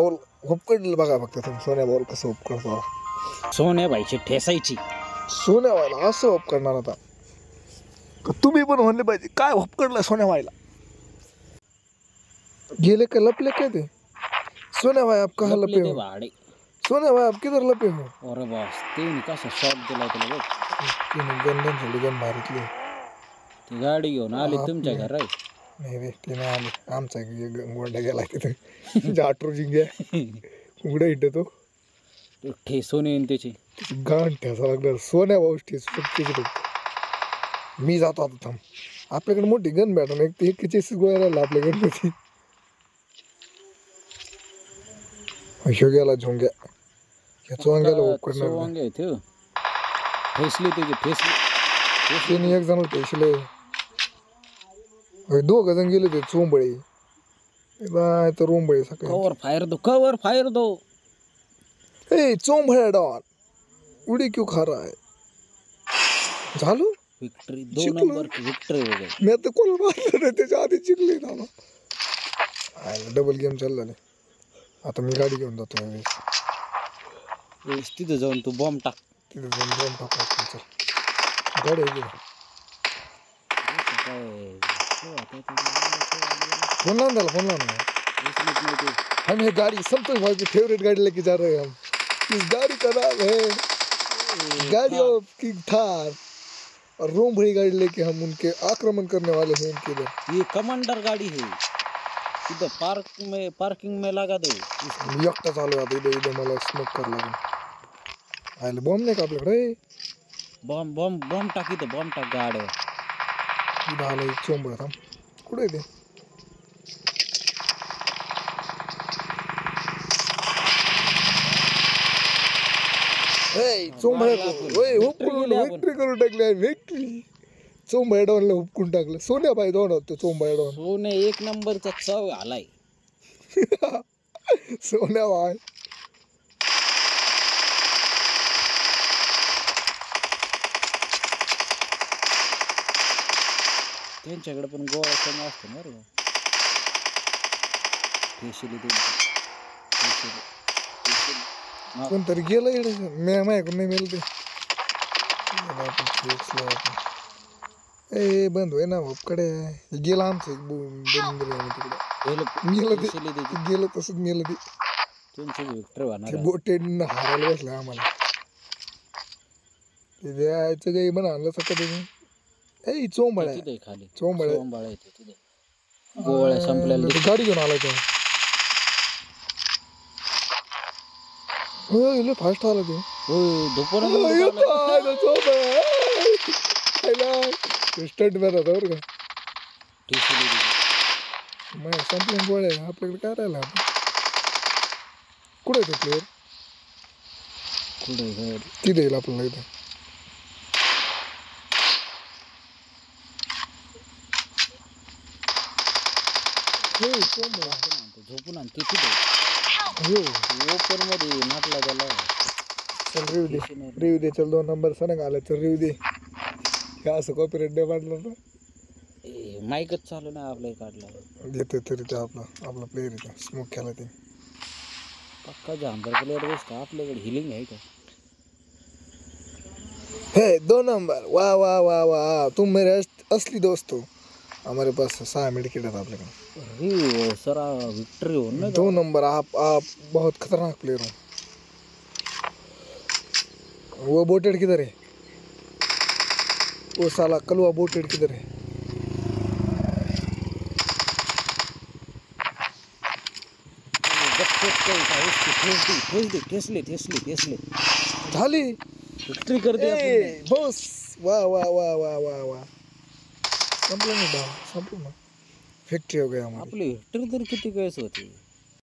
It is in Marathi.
उपकडलं बघा फक्त तुम्ही सोन्या भाऊ कसं उपकडतो. सोन्या बाईची ठेसायची. सोन्या व्हायला असं उपकडणार आता. तुम्ही पण म्हणले पाहिजे काय उपकडलं सोन्या व्हायला. गेले का लपले काय ते सोन्या भाई आप कहाँ लपे हो. भाडे सोन्या भाई आप किधर लपे हो. अरे बस ते कसा शॉट दिला तुला बघ. तिने गन थोडी गन मारितली. ती गाडी घेऊन आली तुमच्या घर. नाही रे ते नाही आले. आमचा गोंडा गेला तिथे जाटरो जिंग्या उघडा इथे तो ठेसून येईन त्याची गाण ठेसा लागणार. सोन्या भाऊ ठेसू शकते. मी जातो आता थांब. आपल्याकडे मोठी गन भेटा ना. एक 41 गोळ्या राहिला आपल्या गणपती. अशो गेला झोंग्या या चोंग्याला वांगे ठेसली त्याची ठेसली एक जण ठेसले. दोघ जण गेले ते चोंबळे तर रोंबळे सकाळी. कवर फायर दो ए चोंबळ्या डॉन उडी क्यों खा रहा है. झालो विक्ट्री 2 नंबर की विक्ट्री हो गई. मी आता कोल मारलं नाही त्याच्या आधी जिंकले ना. डबल गेम चालला नाही. आता मी गाडी घेऊन जातो तिथे जाऊन तू बॉम्ब टाक. तिथे जाऊन बॉम्ब टाक. गाडी आहे फोन लावून द्याला फोन लावून. हम ये गाड़ी संतोष भाई की फेवरेट गाड़ी लेके जा रहे हैं हम. इस गाड़ी का नाम है गाड़ी ऑफ किंग थार और रोम भरी गाड़ी लेके हम उनके आक्रमण करने वाले हैं इनके इधर. ये कमांडर गाड़ी है. इधर पार्किंग में लगा दो. मी एकटा चालू आता इथे मला स्मोक कर लागेल. आले बॉम्ब नाही का आपल्याकडे. बॉम्ब टाकी तर बॉम्ब टाक गाड्या. इथं आलं एक चोंबळ थांब. कुठे ते विक्ट्री करून टाकली. विक्ट्री चोंबळ्या डॉनला हुपकून टाकलं. सोन्या बाई डॉन होतो. चोंबळ्या डॉन सोने 1 नंबरचा चव आलाय. सोन्या बाई त्यांच्याकडे पण गोळा कमी असतो ना रे. कोणतरी गेलं इकडे. माझ्याकडून नाही मिळते. ए बंद होय ना कडे गेला आमचं तिकडे गेलं तसंच मेलं ते बोटेड हारायला बसलं आम्हाला. ते द्यायचं काही पण आणलं सकाळ तुम्ही. ए चोंबळ्या चोंबळ्या गोळ्या संपलेल्या. गाडी घेऊन आला तो. फास्ट आला ते. स्टंट मॅन होता बरं का. संपल्या गोळ्या आपल्याकडे काय राहिला. कुठे आहे तो प्लेअर. तिथे येईल आपल्याला इथं. झोपून आण ते ओपन मध्ये नाटला त्याला. चल रिव्ह्यू दे चल 2 नंबर सनग आला. चल रिव्ह्यू दे. काय असं कॉपीराइट नाही वाटलं ना. माईकच चालू नाही आपल्या काढला. देतोय तरी ते आपला प्लेअर येतो. स्मोक केला ते पक्का जानवर प्लेअर बसता. आपल्याकडे हिलिंग आहे का. हे 2 नंबर वाह वाह वाह वाह तुम मेरे असली दोस्त हो. हमारे पास 6 मेडिकेट है आपल्याकडे. सर विक्ट्री हो ना. 2 नंबर आप बहुत खतरनाक प्लेयर हो. वो बोटेड किधर है. वो साला कलवा बोटेड किधर है. ठेसले झाली विक्ट्री कर दे बॉस. वाह वाह वाह वाह वाह वाह संपलं ना. संपलं ना. फॅक्ट्री हो गया हमारी. आपली विक्ट्री तर किती वेळेस होती.